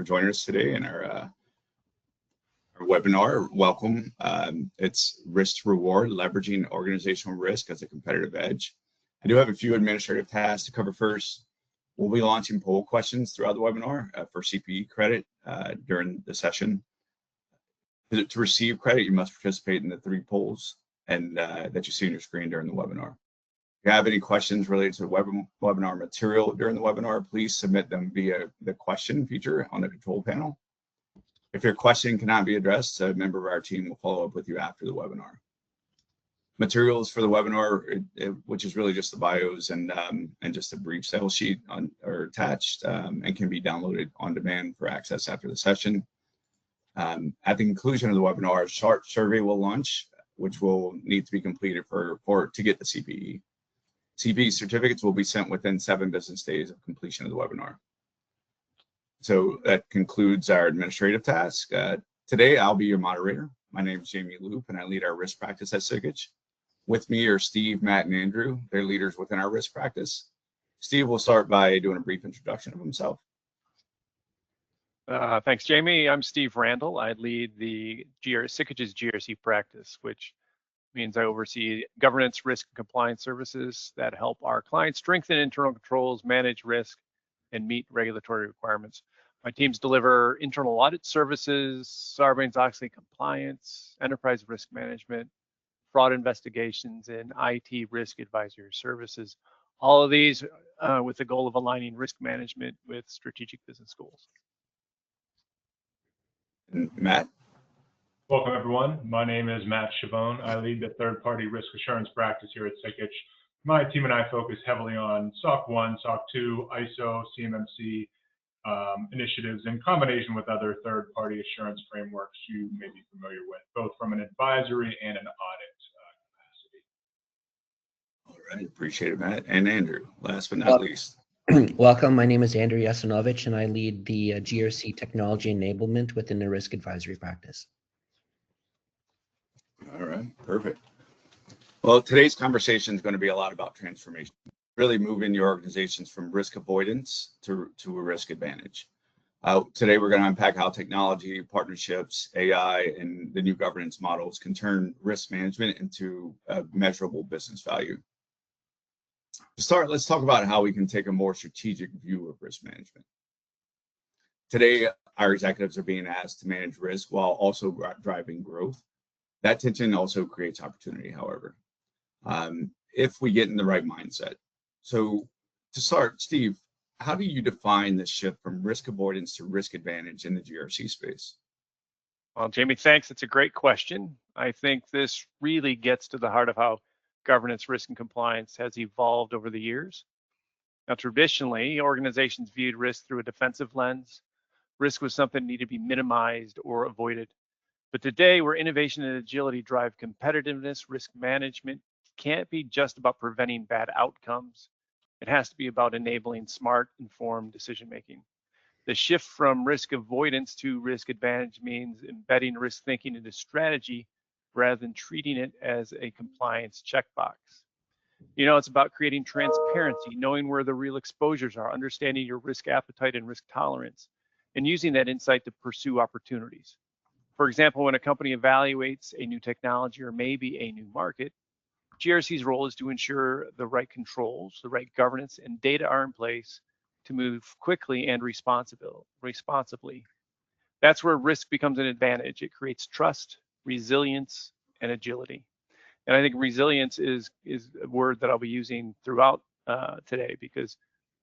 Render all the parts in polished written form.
for joining us today in our webinar. Welcome. It's Risk to Reward, Leveraging Organizational Risk as a Competitive Edge. I do have a few administrative tasks to cover first. We'll be launching poll questions throughout the webinar for CPE credit during the session. To receive credit, you must participate in the 3 polls and that you see on your screen during the webinar. If you have any questions related to the webinar material during the webinar, please submit them via the question feature on the control panel. If your question cannot be addressed, a member of our team will follow up with you after the webinar. Materials for the webinar, which is really just the bios and just a brief sales sheet are attached and can be downloaded on demand for access after the session. At the conclusion of the webinar, a short survey will launch, which will need to be completed for a report to get the CPE. CPE certificates will be sent within 7 business days of completion of the webinar. So that concludes our administrative task. Today, I'll be your moderator. My name is Jamie Loop, and I lead our risk practice at Sikich. With me are Steve, Matt, and Andrew. They're leaders within our risk practice. Steve will start by doing a brief introduction of himself. Thanks, Jamie. I'm Steve Randall. I lead the Sikich's GRC practice, which means I oversee governance, risk, and compliance services that help our clients strengthen internal controls, manage risk, and meet regulatory requirements. My teams deliver internal audit services, Sarbanes-Oxley compliance, enterprise risk management, fraud investigations, and IT risk advisory services. All of these with the goal of aligning risk management with strategic business goals. Matt? Welcome, everyone. My name is Matt Chabone. I lead the third-party risk assurance practice here at Sikich. My team and I focus heavily on SOC 1, SOC 2, ISO, CMMC initiatives in combination with other third-party assurance frameworks you may be familiar with, both from an advisory and an audit capacity. All right, appreciate it, Matt. And Andrew, last but not least. Welcome, my name is Andrew Yasinovich, and I lead the GRC technology enablement within the risk advisory practice. All right, perfect. Well, today's conversation is going to be a lot about transformation, really moving your organizations from risk avoidance to a risk advantage. Today, we're going to unpack how technology, partnerships, AI, and the new governance models can turn risk management into a measurable business value. To start, let's talk about how we can take a more strategic view of risk management. Today, our executives are being asked to manage risk while also driving growth. That tension also creates opportunity, however, if we get in the right mindset. So to start, Steve, how do you define the shift from risk avoidance to risk advantage in the GRC space? Well, Jamie, thanks. It's a great question. I think this really gets to the heart of how governance, risk, and compliance has evolved over the years. Now, traditionally, organizations viewed risk through a defensive lens. Risk was something that needed to be minimized or avoided. But today, where innovation and agility drive competitiveness, risk management can't be just about preventing bad outcomes. It has to be about enabling smart, informed decision-making. The shift from risk avoidance to risk advantage means embedding risk thinking into strategy rather than treating it as a compliance checkbox. You know, it's about creating transparency, knowing where the real exposures are, understanding your risk appetite and risk tolerance, and using that insight to pursue opportunities. For example, when a company evaluates a new technology or maybe a new market, GRC's role is to ensure the right controls, the right governance, and data are in place to move quickly and responsibly. That's where risk becomes an advantage. It creates trust, resilience, and agility. And I think resilience is a word that I'll be using throughout today because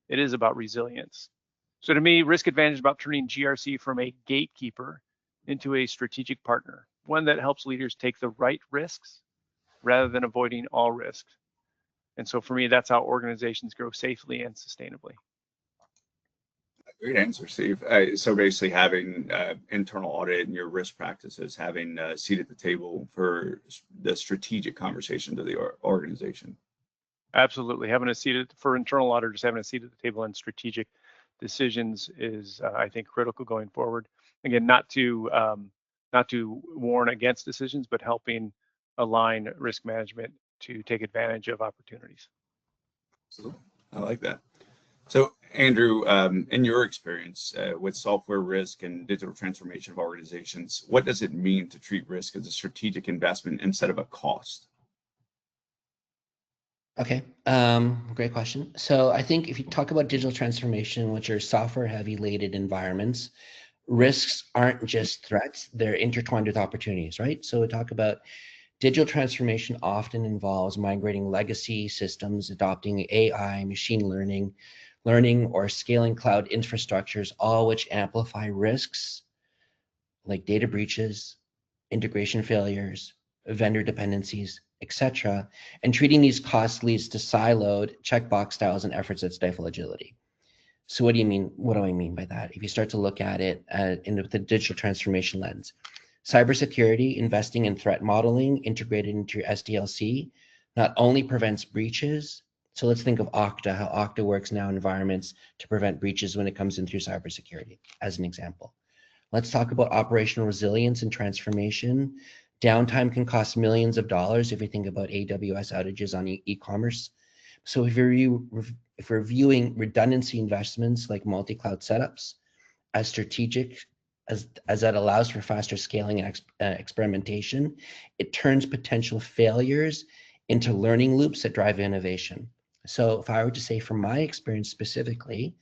it is about resilience. So to me, risk advantage is about turning GRC from a gatekeeper into a strategic partner, one that helps leaders take the right risks rather than avoiding all risks. And so for me, that's how organizations grow safely and sustainably. Great answer, Steve. So basically having internal audit and your risk practices, having a seat at the table for the strategic conversations of the organization. Absolutely. Having a seat for internal auditors, having a seat at the table and strategic decisions is, I think, critical going forward. Again, not to warn against decisions, but helping align risk management to take advantage of opportunities. Absolutely. I like that. So, Andrew, in your experience with software risk and digital transformation of organizations, what does it mean to treat risk as a strategic investment instead of a cost? Okay, great question. So I think if you talk about digital transformation, which are software heavy related environments, risks aren't just threats, they're intertwined with opportunities, right? So we talk about digital transformation often involves migrating legacy systems, adopting AI, machine learning, or scaling cloud infrastructures, all which amplify risks like data breaches, integration failures, vendor dependencies, etc. And treating these costs leads to siloed checkbox styles and efforts that stifle agility. So what do you mean? What do I mean by that? If you start to look at it in the digital transformation lens, cybersecurity, investing in threat modeling integrated into your SDLC, not only prevents breaches. So let's think of Okta, how Okta works now in environments to prevent breaches when it comes in through cybersecurity, as an example. Let's talk about operational resilience and transformation. Downtime can cost millions of dollars if you think about AWS outages on e-commerce. So if we're viewing redundancy investments like multi-cloud setups as strategic, as that allows for faster scaling and experimentation, it turns potential failures into learning loops that drive innovation. So if I were to say from my experience specifically,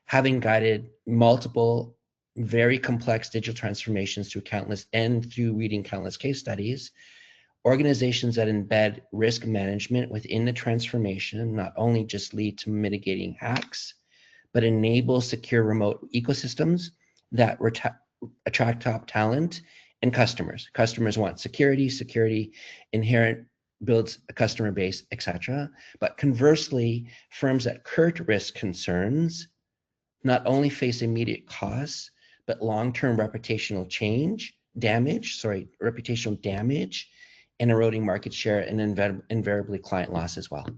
having guided multiple very complex digital transformations through reading countless case studies, organizations that embed risk management within the transformation not only just lead to mitigating hacks, but enable secure remote ecosystems that attract top talent and customers. Customers want security inherent builds a customer base, etc. But conversely, firms that curb risk concerns not only face immediate costs, but long-term reputational damage and eroding market share and invariably client loss as well.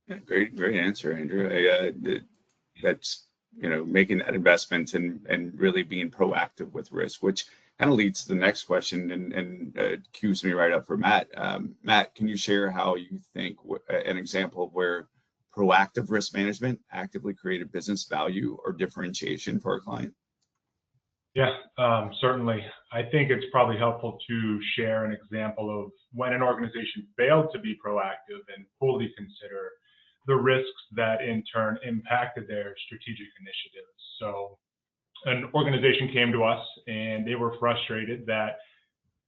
Yeah, great answer, Andrew. That's making that investment and really being proactive with risk, which kind of leads to the next question and cues me right up for Matt. Matt, can you share how you think an example of where proactive risk management actively created business value or differentiation for a client? Yeah, certainly. I think it's probably helpful to share an example of when an organization failed to be proactive and fully consider the risks that in turn impacted their strategic initiatives. So an organization came to us and they were frustrated that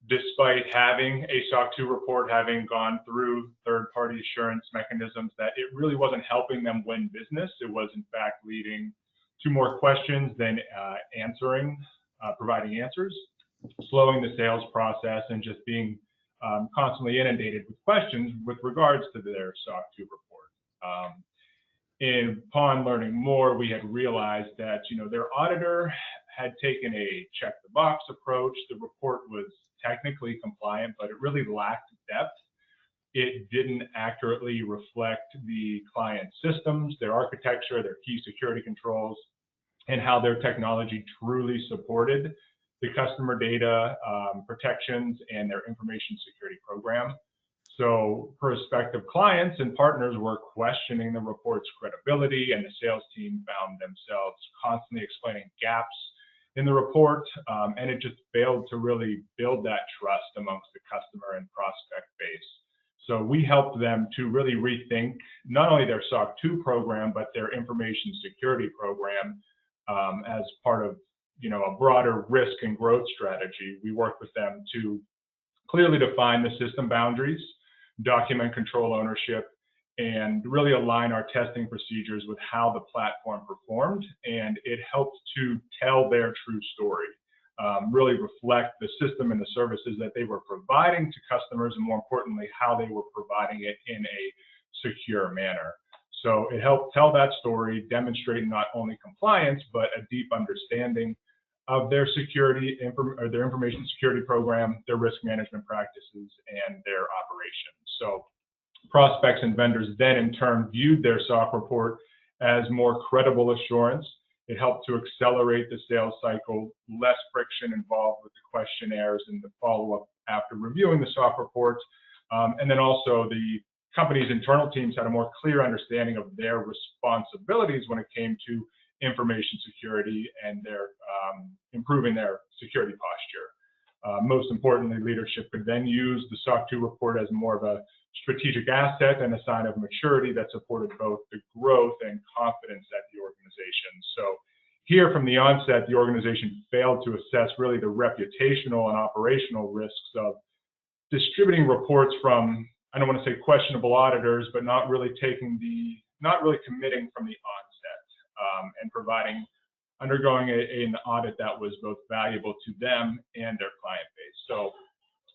despite having a SOC 2 report, having gone through third-party assurance mechanisms, that it really wasn't helping them win business. It was in fact leading to more questions than providing answers, slowing the sales process, and just being constantly inundated with questions with regards to their SOC 2 report. And upon learning more, we had realized that their auditor had taken a check-the-box approach. The report was technically compliant, but it really lacked depth. It didn't accurately reflect the client systems, their architecture, their key security controls, and how their technology truly supported the customer data protections and their information security program. So prospective clients and partners were questioning the report's credibility, and the sales team found themselves constantly explaining gaps in the report, and it just failed to really build that trust amongst the customer and prospect base. So we helped them to really rethink not only their SOC 2 program, but their information security program as part of a broader risk and growth strategy. We worked with them to clearly define the system boundaries, document control ownership, and really align our testing procedures with how the platform performed. And it helped to tell their true story, really reflect the system and the services that they were providing to customers, and more importantly, how they were providing it in a secure manner. So it helped tell that story, demonstrating not only compliance, but a deep understanding of their their information security program, their risk management practices, and their operations. So prospects and vendors then in turn viewed their SOC report as more credible assurance. It helped to accelerate the sales cycle, less friction involved with the questionnaires and the follow-up after reviewing the SOC reports. And then also the company's internal teams had a more clear understanding of their responsibilities when it came to information security and their improving their security posture. Most importantly, leadership could then use the SOC 2 report as more of a strategic asset and a sign of maturity that supported both the growth and confidence at the organization. So here from the onset, the organization failed to assess really the reputational and operational risks of distributing reports from, I don't want to say questionable auditors, but not really committing from the onset, and undergoing an audit that was both valuable to them and their client base. So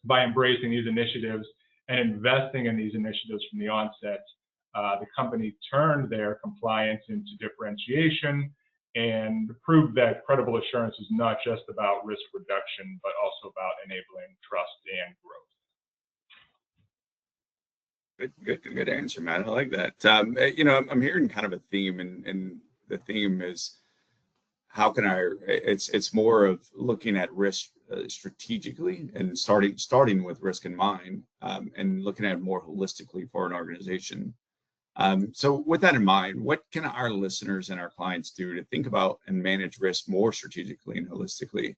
by embracing these initiatives and investing in these initiatives from the onset, the company turned their compliance into differentiation and proved that credible assurance is not just about risk reduction, but also about enabling trust and growth. Good answer, Matt. I like that. You know, I'm hearing kind of a theme, and the theme is how can it's more of looking at risk strategically and starting with risk in mind, and looking at it more holistically for an organization. So with that in mind, what can our listeners and our clients do to think about and manage risk more strategically and holistically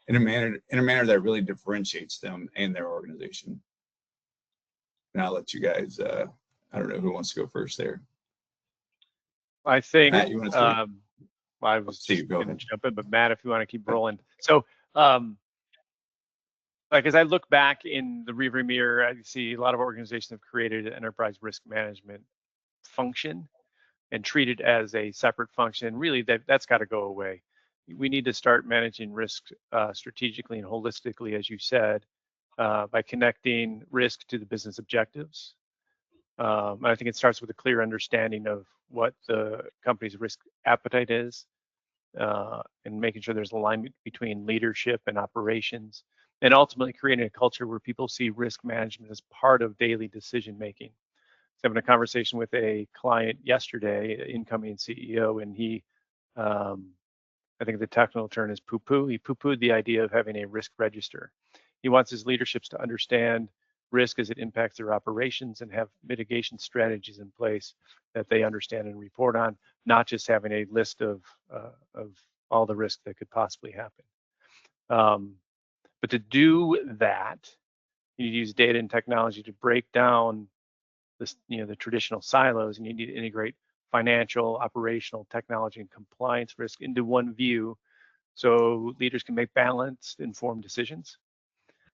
in a manner that really differentiates them and their organization? And I'll let you guys, I don't know who wants to go first there. I think Matt, you want to I was going to jump in, but Matt, if you want to keep rolling. So, like as I look back in the rearview mirror, I see a lot of organizations have created an enterprise risk management function and treat it as a separate function. Really, that's got to go away. We need to start managing risk strategically and holistically, as you said, by connecting risk to the business objectives. And I think it starts with a clear understanding of what the company's risk appetite is, and making sure there's alignment between leadership and operations, and ultimately creating a culture where people see risk management as part of daily decision making. I was having a conversation with a client yesterday, incoming CEO, and he, I think the technical term is poo-poo. He poo-pooed the idea of having a risk register. He wants his leaderships to understand risk as it impacts their operations and have mitigation strategies in place that they understand and report on, not just having a list of all the risks that could possibly happen. But to do that, you use data and technology to break down this, the traditional silos, and you need to integrate financial, operational, technology, and compliance risk into one view so leaders can make balanced, informed decisions.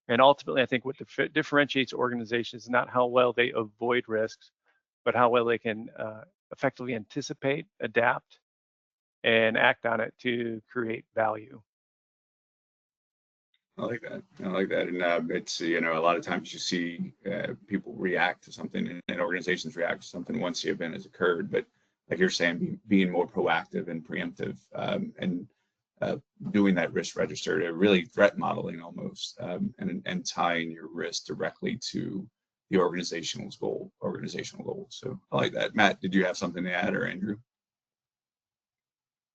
And ultimately, I think what differentiates organizations is not how well they avoid risks, but how well they can effectively anticipate, adapt, and act on it to create value. I like that. And it's, a lot of times you see people react to something, and organizations react to something once the event has occurred. But like you're saying, being more proactive and preemptive, and doing that risk register, to really threat modeling almost, and tying your risk directly to the organizational goal. So I like that. Matt, did you have something to add, or Andrew?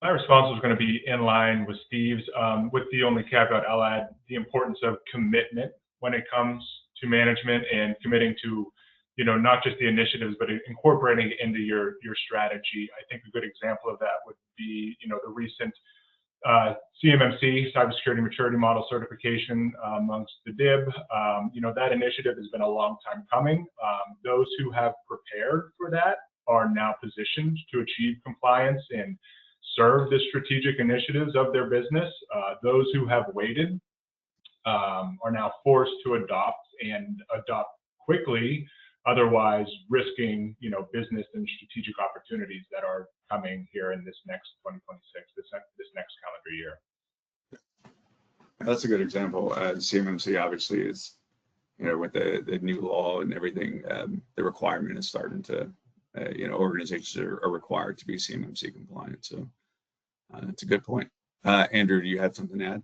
My response was going to be in line with Steve's, with the only caveat I'll add: the importance of commitment when it comes to management, and committing to, not just the initiatives, but incorporating it into your strategy. I think a good example of that would be, the recent CMMC, Cybersecurity Maturity Model certification amongst the DIB. That initiative has been a long time coming. Those who have prepared for that are now positioned to achieve compliance and serve the strategic initiatives of their business. Those who have waited are now forced to adopt quickly, otherwise risking, business and strategic opportunities that are coming here in this next 2026, this next calendar year. That's a good example. CMMC obviously is, with the new law and everything, the requirement is starting to, organizations are required to be CMMC compliant. So that's a good point. Andrew, do you have something to add?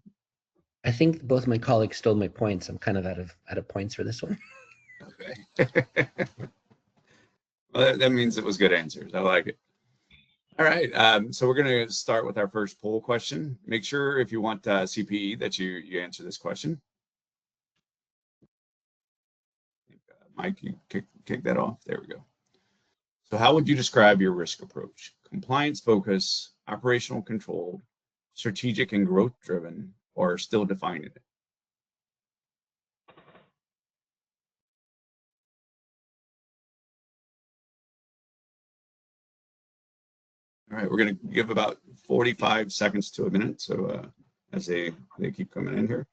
I think both my colleagues stole my points. I'm kind of out of points for this one. Okay. Well, that means it was good answers. I like it. All right. So we're going to start with our first poll question. Make sure if you want CPE that you answer this question. Mike, you kick that off. There we go. So how would you describe your risk approach? Compliance focus, operational control, strategic and growth driven, or still defining it? All right, we're going to give about 45 seconds to a minute. So as they keep coming in here.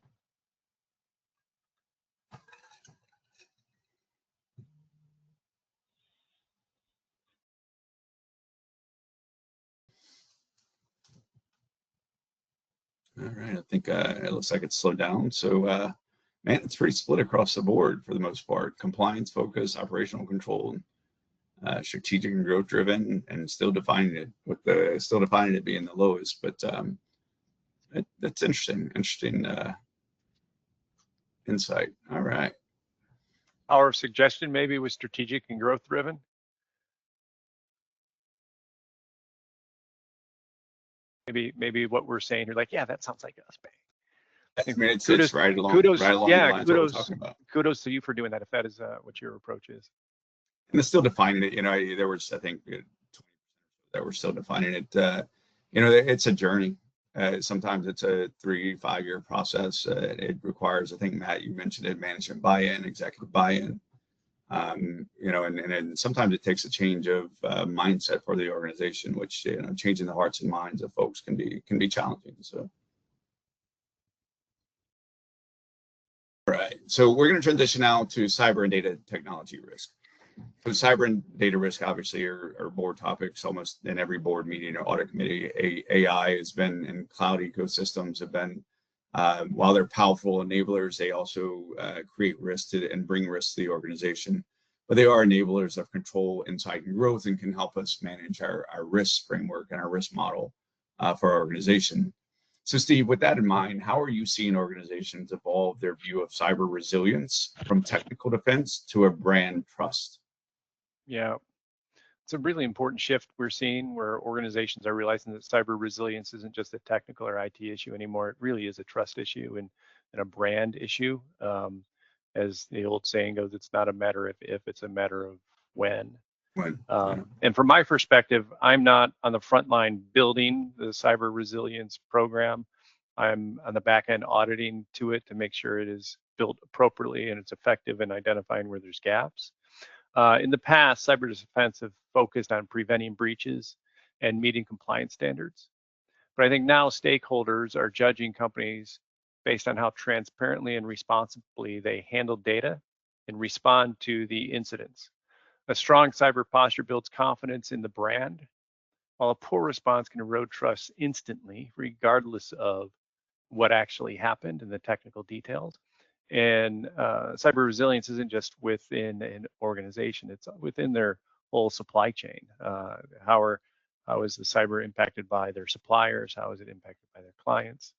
All right, I think it looks like it's slowed down. So, man, it's pretty split across the board for the most part. Compliance focus, operational control, strategic and growth driven, and still defining it with the being the lowest. But that's interesting insight. All right. Our suggestion maybe was strategic and growth driven. Maybe what we're saying here, like, yeah, that sounds like us, bang. I mean, it's right along the lines of what we're talking about. Kudos to you for doing that, if that is what your approach is. And it's still defining it. You know, there was, I think, 20% that we're still defining it. You know, it's a journey. Sometimes it's a 3-5 year process. It requires, I think, Matt, you mentioned it, management buy-in, executive buy-in. You know, and sometimes it takes a change of mindset for the organization, which, you know, changing the hearts and minds of folks can be challenging. So. Right. So we're going to transition now to cyber and data technology risk. So cyber and data risk obviously are board topics almost in every board meeting or audit committee. AI has been, and cloud ecosystems have been, while they're powerful enablers, they also create risk and bring risk to the organization. But they are enablers of control, insight, and growth, and can help us manage our risk framework and our risk model for our organization. So Steve, with that in mind, how are you seeing organizations evolve their view of cyber resilience from technical defense to a brand trust? Yeah, it's a really important shift we're seeing where organizations are realizing that cyber resilience isn't just a technical or IT issue anymore. It really is a trust issue and a brand issue. As the old saying goes, it's not a matter of if, it's a matter of when. And from my perspective, I'm not on the front line building the cyber resilience program. I'm on the back end auditing to it to make sure it is built appropriately and it's effective in identifying where there's gaps. In the past, cyber defense have focused on preventing breaches and meeting compliance standards. But I think now stakeholders are judging companies based on how transparently and responsibly they handle data and respond to the incidents. A strong cyber posture builds confidence in the brand, while a poor response can erode trust instantly, regardless of what actually happened and the technical details. And cyber resilience isn't just within an organization, it's within their whole supply chain. How is the cyber impacted by their suppliers? How is it impacted by their clients?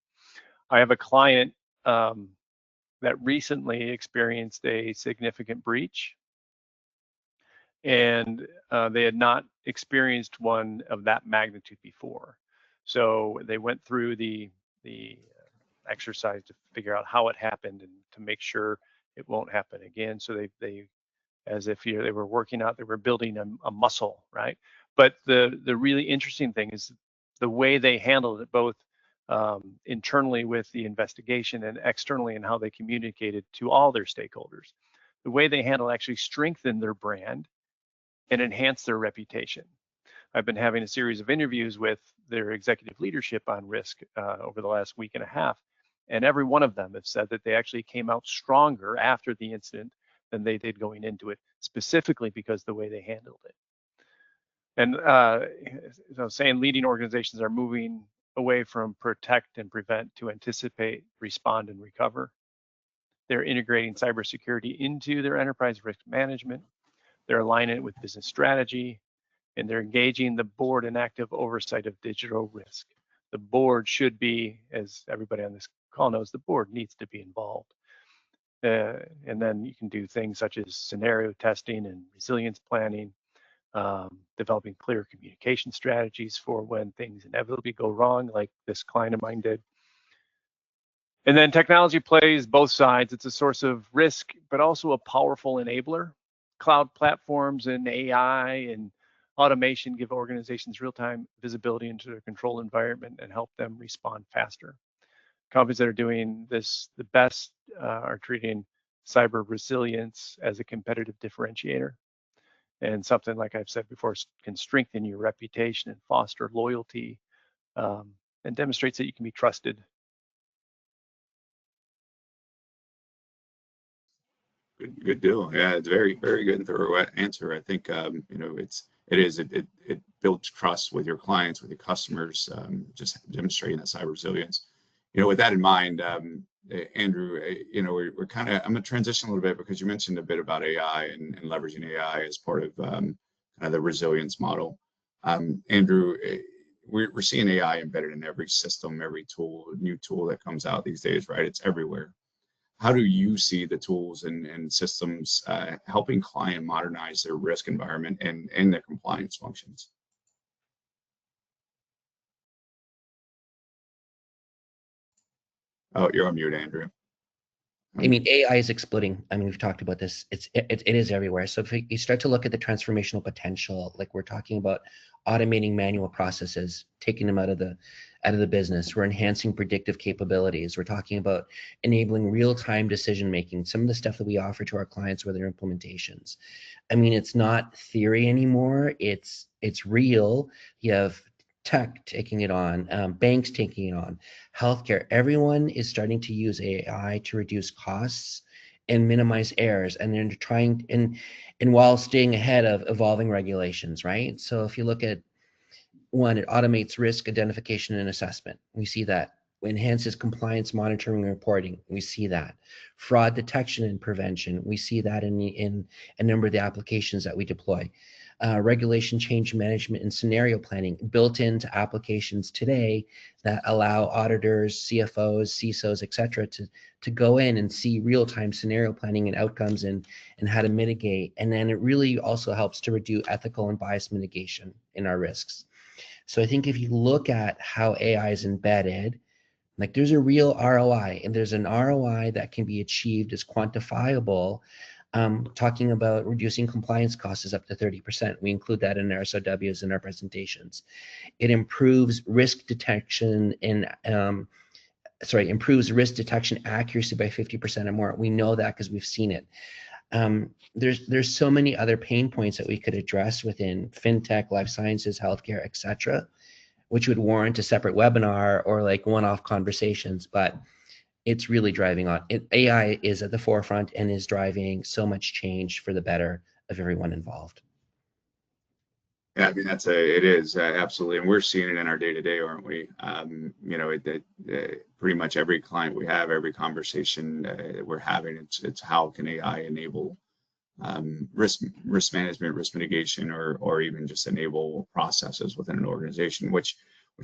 I have a client that recently experienced a significant breach, and they had not experienced one of that magnitude before. So they went through the exercise to figure out how it happened and to make sure it won't happen again. So they as if they were working out, they were building a muscle, right? But the really interesting thing is the way they handled it, both internally with the investigation and externally in how they communicated to all their stakeholders. The way they handled actually strengthened their brand and enhance their reputation. I've been having a series of interviews with their executive leadership on risk over the last week and a half, and every one of them have said that they actually came out stronger after the incident than they did going into it, specifically because the way they handled it. And saying leading organizations are moving away from protect and prevent to anticipate, respond, and recover. They're integrating cybersecurity into their enterprise risk management. They're aligning it with business strategy, and they're engaging the board in active oversight of digital risk. The board should be, as everybody on this call knows, the board needs to be involved. And then you can do things such as scenario testing and resilience planning, developing clear communication strategies for when things inevitably go wrong, like this client of mine did. And then technology plays both sides. It's a source of risk, but also a powerful enabler. Cloud platforms and AI and automation give organizations real-time visibility into their control environment and help them respond faster. Companies that are doing this the best are treating cyber resilience as a competitive differentiator. And something, like I've said before, can strengthen your reputation and foster loyalty, and demonstrates that you can be trusted. Good deal. Yeah, it's very good and thorough answer. I think you know it builds trust with your clients, with your customers, just demonstrating that cyber resilience. You know, with that in mind, Andrew, you know, we're kind of, I'm going to transition a little bit because you mentioned a bit about AI and leveraging AI as part of kind of the resilience model. Andrew, we're seeing AI embedded in every system, every tool, new tool that comes out these days, right? It's everywhere. How do you see the tools and systems helping client modernize their risk environment and their compliance functions? Oh, you're on mute, Andrew. I mean, AI is exploding. I mean, we've talked about this. It is everywhere. So if you start to look at the transformational potential, like we're talking about automating manual processes, taking them out of the business. We're enhancing predictive capabilities. We're talking about enabling real-time decision making. Some of the stuff that we offer to our clients with their implementations. I mean, it's not theory anymore. It's real. You have tech taking it on, banks taking it on, healthcare. Everyone is starting to use AI to reduce costs and minimize errors, and they're trying and while staying ahead of evolving regulations, right? So if you look at one, it automates risk identification and assessment. We see that. Enhances compliance monitoring and reporting. We see that. Fraud detection and prevention. We see that in a number of the applications that we deploy. Regulation change management and scenario planning built into applications today that allow auditors, CFOs, CISOs, et cetera, to go in and see real-time scenario planning and outcomes and how to mitigate. And then it really also helps to reduce ethical and bias mitigation in our risks. So I think if you look at how AI is embedded, like there's a real ROI, and there's an ROI that can be achieved as quantifiable. Talking about reducing compliance costs is up to 30%. We include that in our SOWs in our presentations. It improves risk detection and improves risk detection accuracy by 50% or more. We know that because we've seen it. There's so many other pain points that we could address within fintech, life sciences, healthcare, et cetera, which would warrant a separate webinar or like one-off conversations, but it's really driving on. AI is at the forefront and is driving so much change for the better of everyone involved. Yeah, I mean, it is absolutely, and we're seeing it in our day-to-day, aren't we? You know, pretty much every client we have, every conversation we're having, it's how can AI enable risk management, risk mitigation, or even just enable processes within an organization, which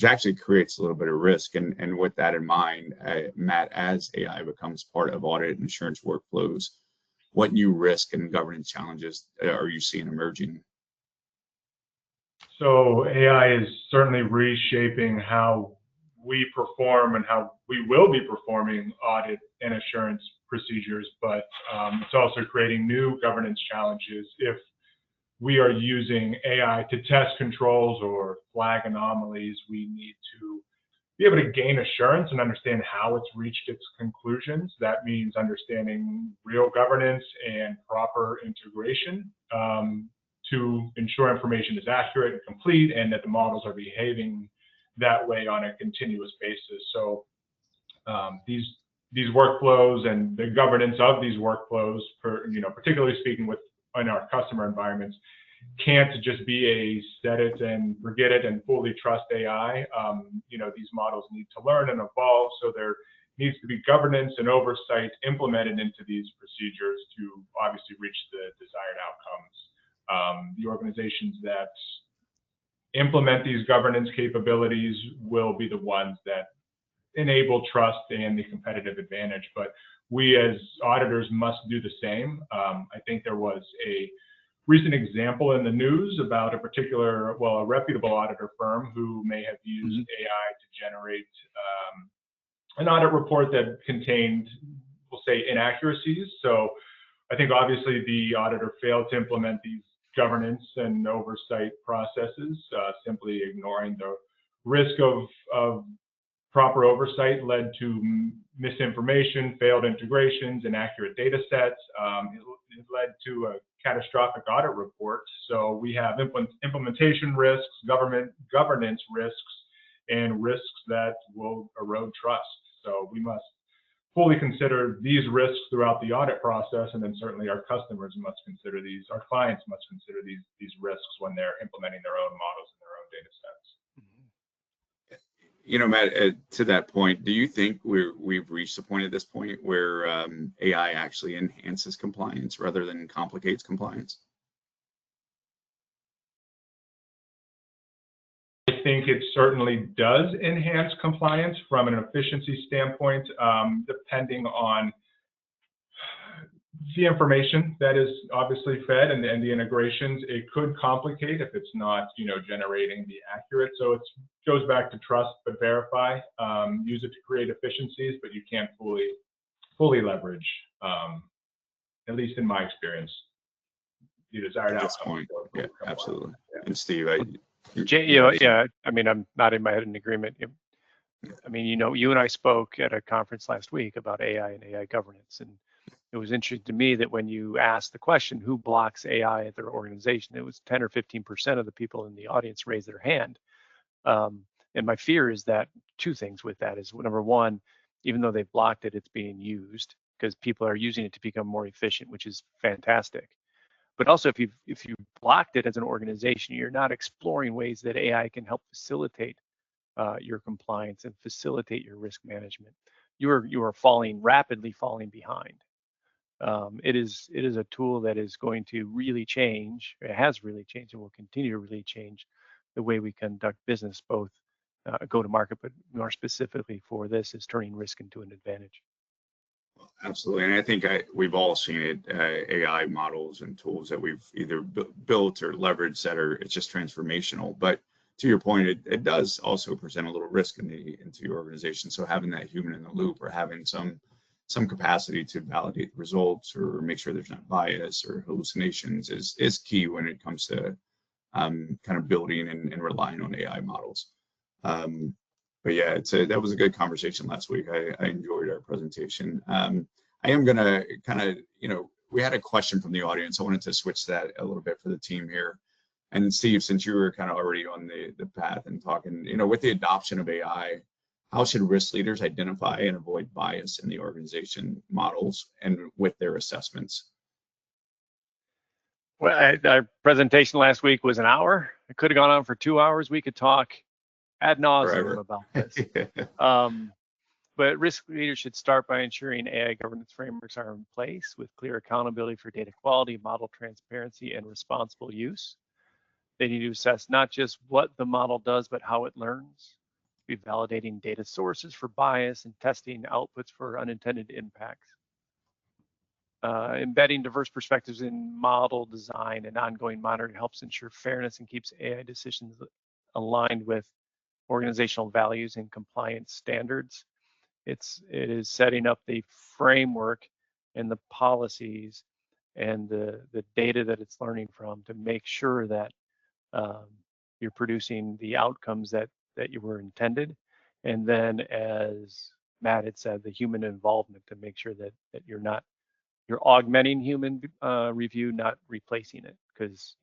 actually creates a little bit of risk. And with that in mind, Matt, as AI becomes part of audit and insurance workflows, what new risk and governance challenges are you seeing emerging? So AI is certainly reshaping how we perform and how we will be performing audit and assurance procedures, but it's also creating new governance challenges. If we are using AI to test controls or flag anomalies, we need to be able to gain assurance and understand how it's reached its conclusions. That means understanding real governance and proper integration to ensure information is accurate and complete and that the models are behaving that way on a continuous basis. So these workflows and the governance of these workflows, particularly speaking in our customer environments, can't just be a set it and forget it and fully trust AI. These models need to learn and evolve, so there needs to be governance and oversight implemented into these procedures to obviously reach the desired outcomes. The organizations that implement these governance capabilities will be the ones that enable trust and the competitive advantage, but we as auditors must do the same. I think there was a recent example in the news about a reputable auditor firm who may have used AI to generate an audit report that contained, we'll say, inaccuracies. So I think obviously the auditor failed to implement these governance and oversight processes, simply ignoring the risk of proper oversight led to misinformation, failed integrations, inaccurate data sets. It led to a catastrophic audit report. So we have implementation risks, governance risks, and risks that will erode trust. So we must fully consider these risks throughout the audit process, and then certainly our customers must consider these, our clients must consider these risks when they're implementing their own models and their own data sets. You know, Matt, to that point, do you think we've reached a point at this point where AI actually enhances compliance rather than complicates compliance? I think it certainly does enhance compliance from an efficiency standpoint, depending on the information that is obviously fed and the integrations. It could complicate if it's not, generating the accurate. So it goes back to trust but verify. Use it to create efficiencies, but you can't fully leverage, at least in my experience, the desired outcome. Yeah, absolutely. Yeah. And Steve, yeah, I mean, I'm nodding my head in agreement. I mean, you and I spoke at a conference last week about AI and AI governance, and it was interesting to me that when you asked the question, who blocks AI at their organization, it was 10 or 15% of the people in the audience raised their hand. And my fear is that two things with that is, number one, even though they've blocked it, it's being used because people are using it to become more efficient, which is fantastic. But also, if you blocked it as an organization, you're not exploring ways that AI can help facilitate your compliance and facilitate your risk management. You are rapidly falling behind. It is a tool that is going to really change. It has really changed and will continue to really change the way we conduct business, both go to market, but more specifically for this is turning risk into an advantage. Absolutely, and I think we've all seen it. AI models and tools that we've either built or leveraged that it's just transformational. But to your point, it does also present a little risk into your organization. So having that human in the loop or having some capacity to validate the results or make sure there's not bias or hallucinations is key when it comes to kind of building and relying on AI models. But yeah, that was a good conversation last week. I enjoyed our presentation. I am gonna kind of, we had a question from the audience. I wanted to switch that a little bit for the team here. And Steve, since you were kind of already on the path and talking, with the adoption of AI, how should risk leaders identify and avoid bias in the organization models and with their assessments? Well, our presentation last week was an hour. It could have gone on for 2 hours. We could talk ad nauseum about this. But risk leaders should start by ensuring AI governance frameworks are in place with clear accountability for data quality, model transparency, and responsible use. They need to assess not just what the model does, but how it learns. Be validating data sources for bias and testing outputs for unintended impacts. Embedding diverse perspectives in model design and ongoing monitoring helps ensure fairness and keeps AI decisions aligned with organizational values and compliance standards. It is setting up the framework and the policies and the data that it's learning from to make sure that you're producing the outcomes that you were intended. And then, as Matt had said, the human involvement to make sure that you're augmenting human review, not replacing it. Because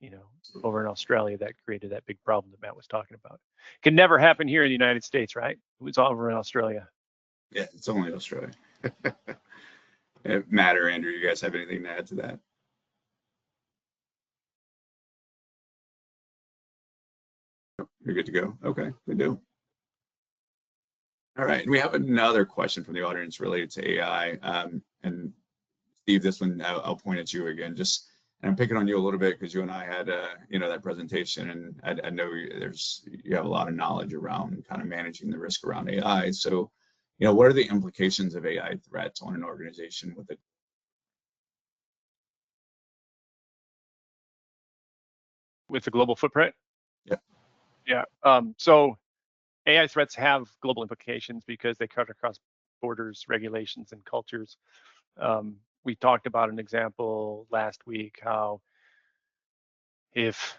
over in Australia, that created that big problem that Matt was talking about. It can never happen here in the United States, right? It was over in Australia. Yeah, it's only Australia. Matt or Andrew, you guys have anything to add to that? You're good to go. Okay, we do. All right, and we have another question from the audience related to AI. And Steve, this one I'll point at you again. And I'm picking on you a little bit because you and I had that presentation, and I know you have a lot of knowledge around kind of managing the risk around AI. So, what are the implications of AI threats on an organization with it? With the global footprint? Yeah. Yeah. So AI threats have global implications because they cut across borders, regulations, and cultures. We talked about an example last week, how if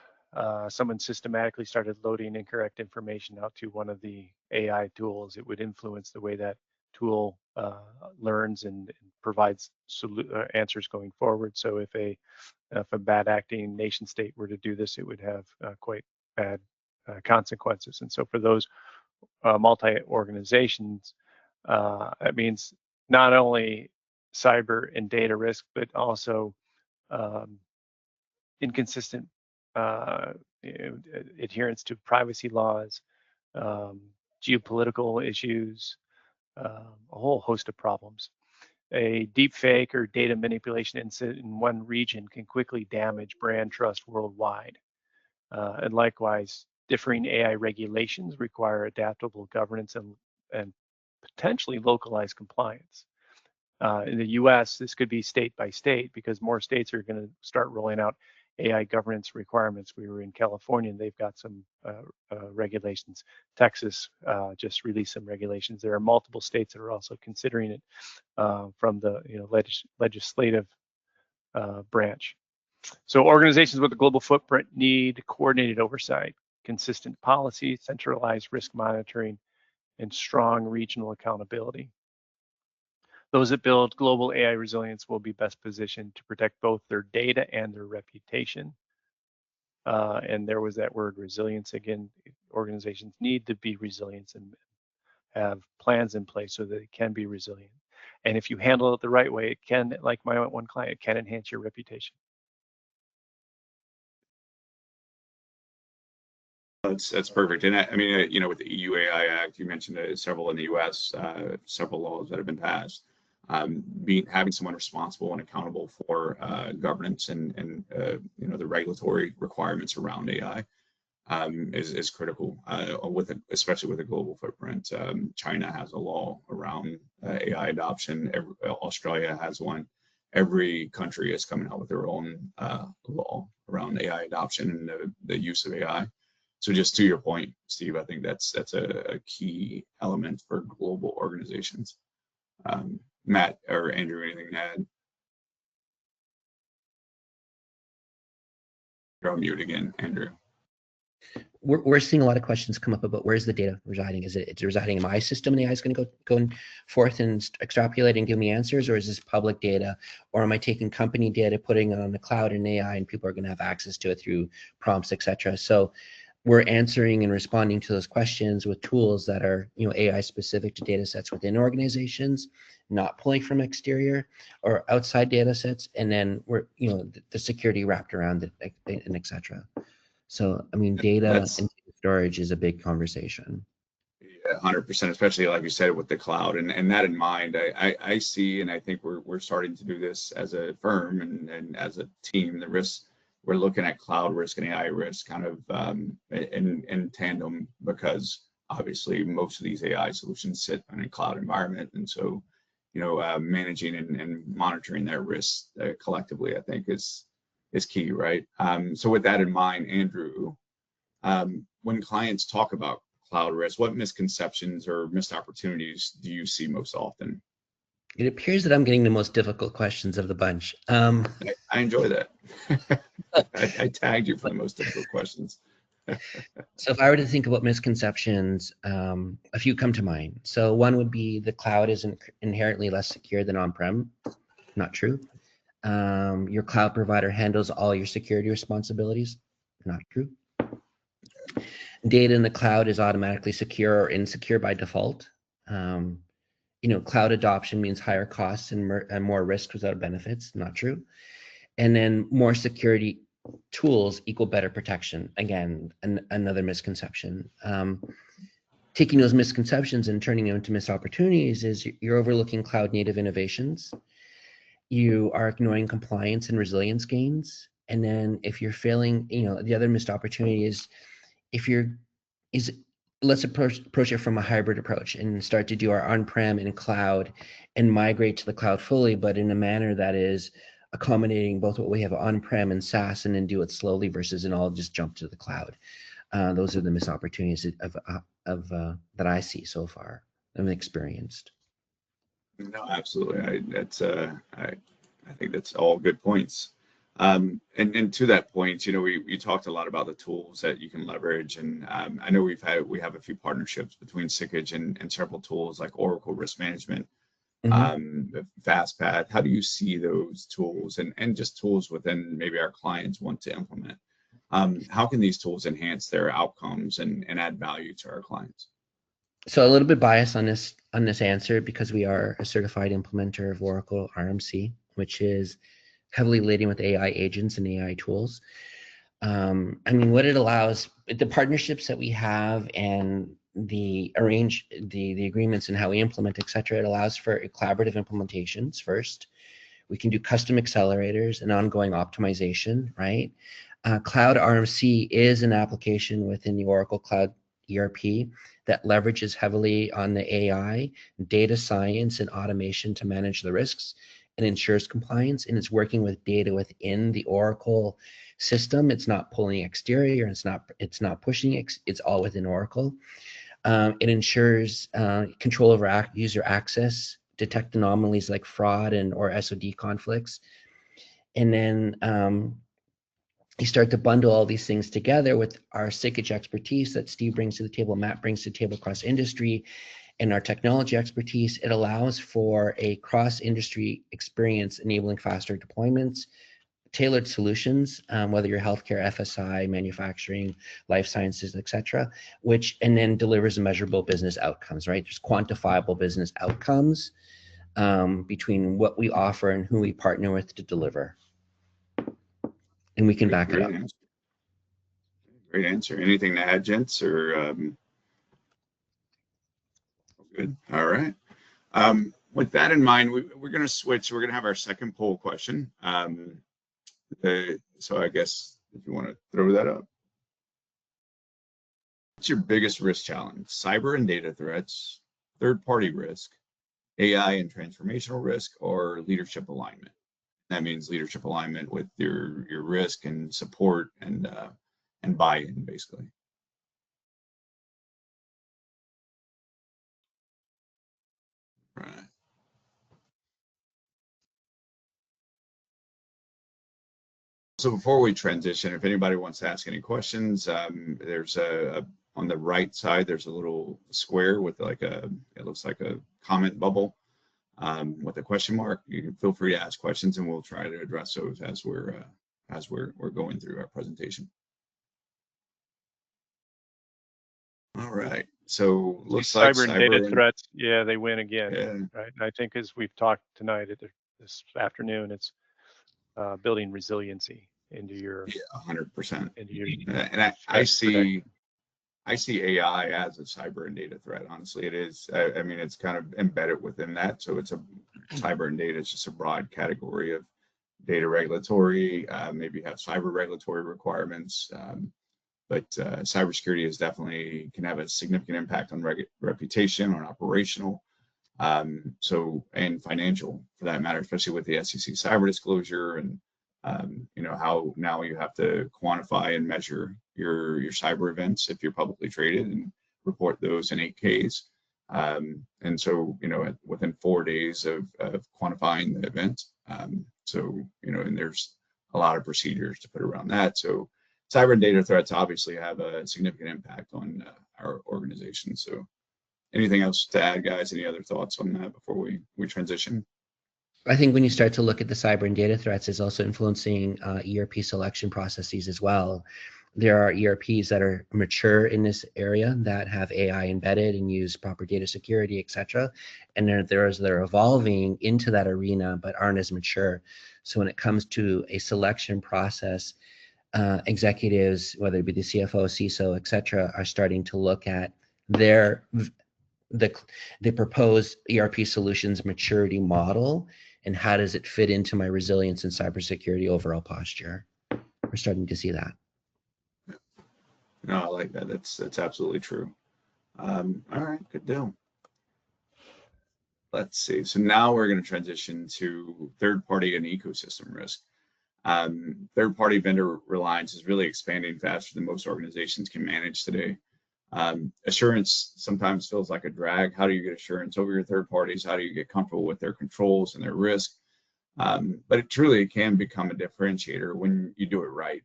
someone systematically started loading incorrect information out to one of the AI tools, it would influence the way that tool learns and provides answers going forward. So if a bad acting nation state were to do this, it would have quite bad consequences. And so for those multi-organizations, that means not only cyber and data risk, but also inconsistent adherence to privacy laws, geopolitical issues, a whole host of problems. A deep fake or data manipulation incident in one region can quickly damage brand trust worldwide. And likewise, differing AI regulations require adaptable governance and potentially localized compliance. In the US, this could be state by state because more states are going to start rolling out AI governance requirements. We were in California and they've got some regulations. Texas just released some regulations. There are multiple states that are also considering it from the legislative branch. So organizations with a global footprint need coordinated oversight, consistent policy, centralized risk monitoring, and strong regional accountability. Those that build global AI resilience will be best positioned to protect both their data and their reputation. And there was that word resilience again. Organizations need to be resilient and have plans in place so that it can be resilient. And if you handle it the right way, it can, like my one client, it can enhance your reputation. That's perfect. And I mean, with the EU AI Act, you mentioned several in the US, several laws that have been passed. Having someone responsible and accountable for governance and the regulatory requirements around AI is critical. Especially with a global footprint. China has a law around AI adoption. Australia has one. Every country is coming out with their own law around AI adoption and the use of AI. So just to your point, Steve, I think that's a key element for global organizations. Matt or Andrew, anything to add? You're on mute again, Andrew. We're seeing a lot of questions come up about where's the data residing? Is it residing in my system and the AI is going to go forth and extrapolate and give me answers, or is this public data, or am I taking company data, putting it on the cloud and AI, and people are going to have access to it through prompts, etc. So we're answering and responding to those questions with tools that are AI specific to data sets within organizations, not pulling from exterior or outside data sets, and then we're the security wrapped around it and etc. So I mean, data and storage is a big conversation. Yeah, 100%, especially like you said with the cloud, and that in mind, I see, and I think we're starting to do this as a firm and as a team. The risks, we're looking at cloud risk and AI risk kind of in tandem, because obviously most of these AI solutions sit in a cloud environment, and so managing and monitoring their risks collectively, I think is key, right? So with that in mind, Andrew, when clients talk about cloud risk, what misconceptions or missed opportunities do you see most often? It appears that I'm getting the most difficult questions of the bunch. I enjoy that. I tagged you for the most difficult questions. So if I were to think about misconceptions, a few come to mind. So one would be the cloud is inherently less secure than on-prem. Not true. Your cloud provider handles all your security responsibilities. Not true. Data in the cloud is automatically secure or insecure by default. Cloud adoption means higher costs and more risk without benefits. Not true. And then more security tools equal better protection. Again, another misconception. Taking those misconceptions and turning them into missed opportunities is you're overlooking cloud native innovations. You are ignoring compliance and resilience gains. And then if you're failing, the other missed opportunity is let's approach it from a hybrid approach and start to do our on-prem and cloud and migrate to the cloud fully, but in a manner that is accommodating both what we have on-prem and SaaS, and then do it slowly versus and all just jump to the cloud. Those are the missed opportunities of that I see so far, I've experienced. No, absolutely. I think that's all good points. And to that point, we talked a lot about the tools that you can leverage, and I know we have a few partnerships between Sikich and several tools like Oracle Risk Management, Mhm. FastPath. How do you see those tools and just tools within maybe our clients want to implement? How can these tools enhance their outcomes and add value to our clients? So a little bit biased on this answer because we are a certified implementer of Oracle RMC, which is heavily leading with AI agents and AI tools. I mean, what it allows, the partnerships that we have and the agreements and how we implement, et cetera, it allows for collaborative implementations first. We can do custom accelerators and ongoing optimization, right? Cloud RMC is an application within the Oracle Cloud ERP that leverages heavily on the AI, data science, and automation to manage the risks and ensures compliance. And it's working with data within the Oracle system. It's not pulling exterior. It's not pushing. It's all within Oracle. It ensures control over user access, detect anomalies like fraud or SOD conflicts, and then you start to bundle all these things together with our Sikich expertise that Steve brings to the table, Matt brings to the table across industry, and our technology expertise. It allows for a cross-industry experience, enabling faster deployments, tailored solutions, whether you're healthcare, FSI, manufacturing, life sciences, et cetera, and then delivers measurable business outcomes, right? There's quantifiable business outcomes between what we offer and who we partner with to deliver. And we can back it up. Answer. Great answer. Anything to add, gents, or good? All right. With that in mind, we're going to switch. We're going to have our second poll question. So I guess if you want to throw that up. What's your biggest risk challenge? Cyber and data threats, third-party risk, AI and transformational risk, or leadership alignment? That means leadership alignment with your risk and support and buy-in, basically. Right. So before we transition, if anybody wants to ask any questions, there's on the right side, there's a little square with it looks like a comment bubble with a question mark. You can feel free to ask questions, and we'll try to address those as we're going through our presentation. All right. So looks like cyber and data threats, yeah, they win again, yeah. right? And I think as we've talked tonight, this afternoon, it's building resiliency into your 100%. into your And I see AI as a cyber and data threat. Honestly, it is. I mean, it's kind of embedded within that. So it's a cyber and data is just a broad category of data regulatory. Maybe you have cyber regulatory requirements, but cybersecurity is definitely can have a significant impact on reputation, on operational, and financial for that matter, especially with the SEC cyber disclosure and how now you have to quantify and measure your cyber events if you're publicly traded and report those in 8Ks. And so, within 4 days of quantifying the event. And there's a lot of procedures to put around that. So cyber and data threats obviously have a significant impact on our organization. So anything else to add, guys? Any other thoughts on that before we transition? I think when you start to look at the cyber and data threats, it's also influencing ERP selection processes as well. There are ERPs that are mature in this area that have AI embedded and use proper data security, et cetera. And there's that are evolving into that arena but aren't as mature. So when it comes to a selection process, executives, whether it be the CFO, CISO, et cetera, are starting to look at the proposed ERP solutions maturity model and how does it fit into my resilience and cybersecurity overall posture. We're starting to see that. No, I like that. That's absolutely true. All right, good deal. Let's see. So now we're going to transition to third-party and ecosystem risk. Third-party vendor reliance is really expanding faster than most organizations can manage today. Assurance sometimes feels like a drag. How do you get assurance over your third parties? How do you get comfortable with their controls and their risk? But it truly can become a differentiator when you do it right.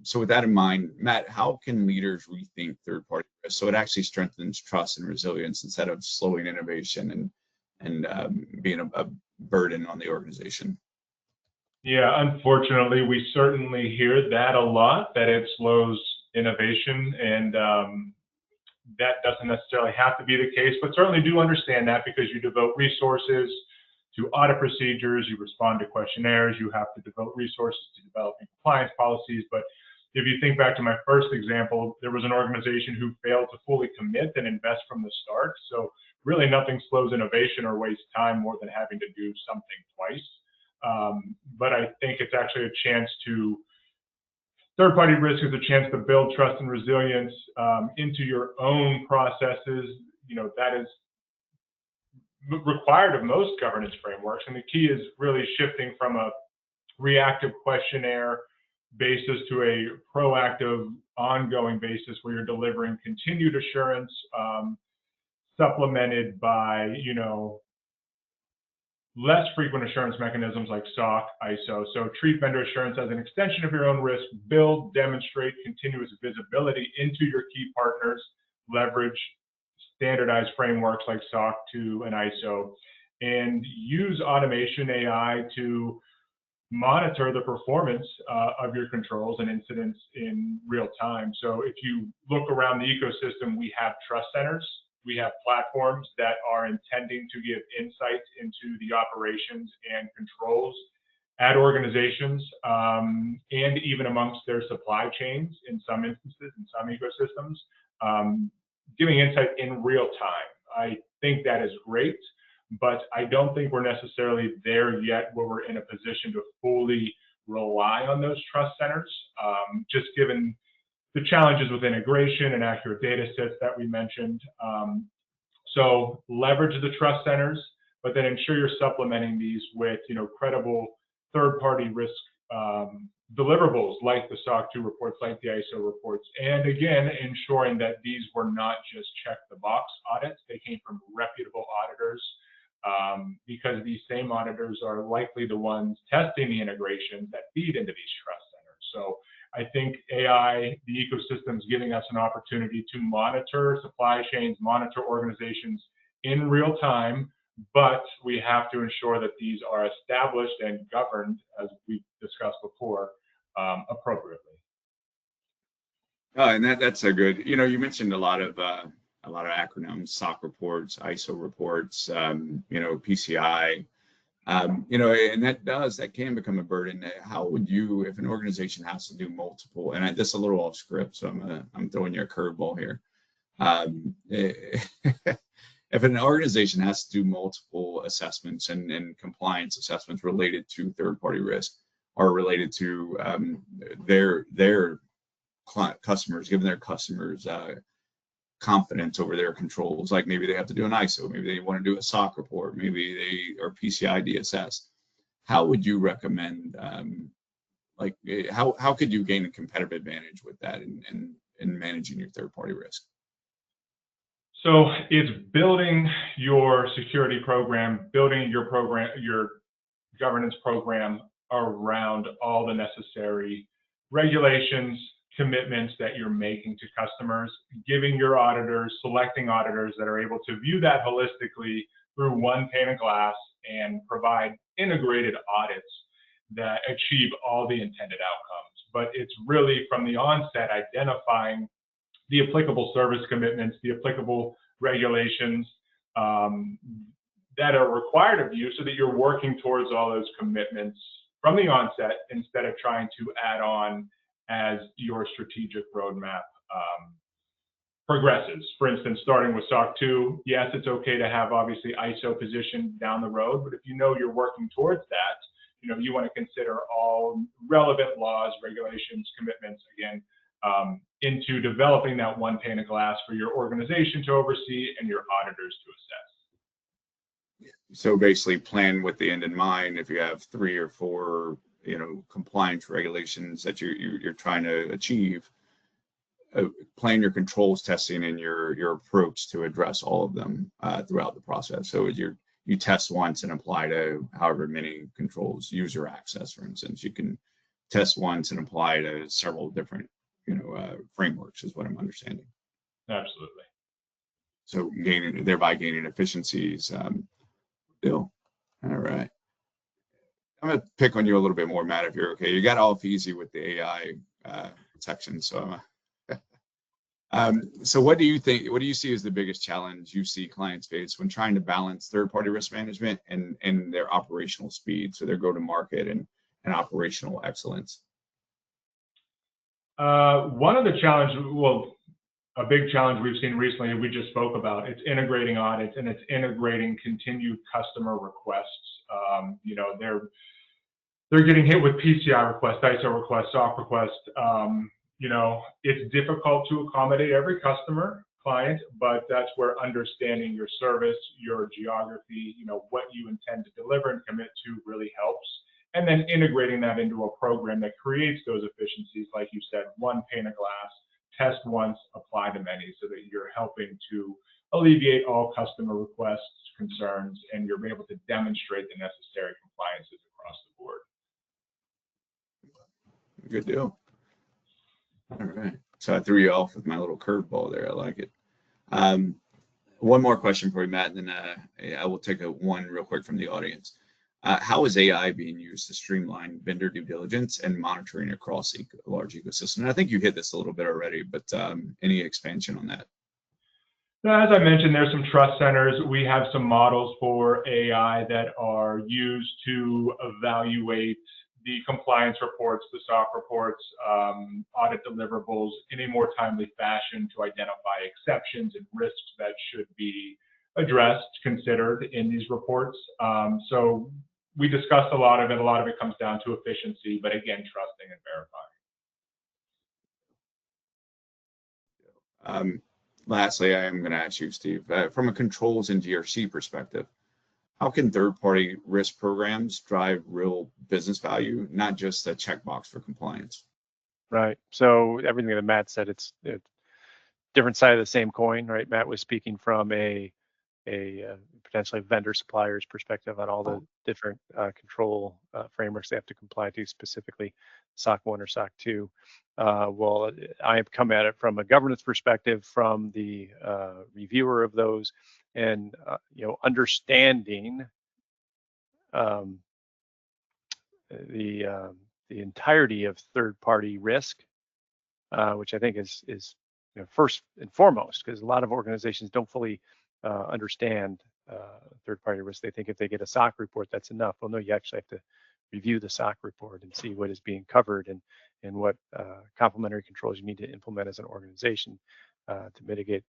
So with that in mind, Matt, how can leaders rethink third-party risk so it actually strengthens trust and resilience instead of slowing innovation and being a burden on the organization? Yeah, unfortunately, we certainly hear that a lot, that it slows innovation, and that doesn't necessarily have to be the case, but certainly do understand that because you devote resources to audit procedures, you respond to questionnaires, you have to devote resources to developing compliance policies. But if you think back to my first example, there was an organization who failed to fully commit and invest from the start. So really nothing slows innovation or wastes time more than having to do something twice. But I think it's actually a chance to, third-party risk is a chance to build trust and resilience into your own processes. You know, that is required of most governance frameworks. And the key is really shifting from a reactive questionnaire basis to a proactive, ongoing basis where you're delivering continued assurance, supplemented by, you know, less frequent assurance mechanisms like SOC, ISO. So treat vendor assurance as an extension of your own risk, build, demonstrate continuous visibility into your key partners, leverage standardized frameworks like SOC 2 and ISO, and use automation AI to monitor the performance of your controls and incidents in real time. So if you look around the ecosystem, we have trust centers, we have platforms that are intending to give insights into the operations and controls at organizations and even amongst their supply chains in some instances, in some ecosystems, giving insight in real time. I think that is great, but I don't think we're necessarily there yet where we're in a position to fully rely on those trust centers, just given the challenges with integration and accurate data sets that we mentioned. So leverage the trust centers, but then ensure you're supplementing these with, you know, credible third-party risk deliverables like the SOC 2 reports, like the ISO reports, and again, ensuring that these were not just check-the-box audits. They came from reputable auditors, because these same auditors are likely the ones testing the integrations that feed into these trust centers. So I think AI, the ecosystem, is giving us an opportunity to monitor supply chains, monitor organizations in real time, but we have to ensure that these are established and governed, as we discussed before, appropriately. And that's a good, you know, you mentioned a lot of acronyms, SOC reports, ISO reports, you know, PCI, you know, and that can become a burden. How would you, if an organization has to do multiple, and this is a little off script, so I'm throwing you a curveball here. If an organization has to do multiple assessments and compliance assessments related to third-party risk or related to their client customers, giving their customers confidence over their controls, like maybe they have to do an ISO, maybe they want to do a SOC report, maybe they are PCI DSS. How would you recommend, how could you gain a competitive advantage with that in managing your third-party risk? So it's building your security program, building your governance program around all the necessary regulations, commitments that you're making to customers, giving your auditors, selecting auditors that are able to view that holistically through one pane of glass and provide integrated audits that achieve all the intended outcomes. But it's really from the onset identifying the applicable service commitments, the applicable regulations that are required of you so that you're working towards all those commitments from the onset instead of trying to add on as your strategic roadmap progresses. For instance, starting with SOC 2, yes, it's okay to have obviously ISO positioned down the road, but if you know you're working towards that, you know, you want to consider all relevant laws, regulations, commitments, again, into developing that one pane of glass for your organization to oversee and your auditors to assess. So basically plan with the end in mind. If you have 3 or 4, you know, compliance regulations that you're trying to achieve, plan your controls testing and your approach to address all of them throughout the process. So you test once and apply to however many controls, user access, for instance. You can test once and apply to several different, frameworks, is what I'm understanding. Absolutely. So thereby gaining efficiencies. Bill, all right. I'm gonna pick on you a little bit more, Matt, if you're okay. You got off easy with the AI section, so so what do you think? What do you see as the biggest challenge you see clients face when trying to balance third-party risk management and their operational speed, so their go-to-market and operational excellence? One of the challenges, well, a big challenge we've seen recently, we just spoke about, it's integrating audits and it's integrating continued customer requests. They're getting hit with PCI requests, ISO requests, SOC requests. It's difficult to accommodate every customer client, but that's where understanding your service, your geography, what you intend to deliver and commit to really helps. And then integrating that into a program that creates those efficiencies, like you said, one pane of glass, test once, apply to many, so that you're helping to alleviate all customer requests, concerns, and you're able to demonstrate the necessary compliances across the board. Good deal. All right. So I threw you off with my little curveball there. I like it. One more question for you, Matt, and then I will take one real quick from the audience. How is AI being used to streamline vendor due diligence and monitoring across a large ecosystem? And I think you hit this a little bit already, but any expansion on that? As I mentioned, there's some trust centers. We have some models for AI that are used to evaluate the compliance reports, the SOC reports, audit deliverables in a more timely fashion to identify exceptions and risks that should be addressed, considered in these reports. So we discussed a lot of it. A lot of it comes down to efficiency, but again, trusting and verifying. Lastly, I am going to ask you, Steve, from a controls and GRC perspective, how can third-party risk programs drive real business value, not just a checkbox for compliance? Right. So everything that Matt said, it's different side of the same coin, right? Matt was speaking from a potentially vendor supplier's perspective on all the different control frameworks they have to comply to, specifically SOC 1 or SOC 2. Well, I have come at it from a governance perspective, from the reviewer of those, and understanding the entirety of third-party risk, which I think is first and foremost, because a lot of organizations don't fully understand third-party risk. They think if they get a SOC report, that's enough. Well, no, you actually have to review the SOC report and see what is being covered and what complementary controls you need to implement as an organization to mitigate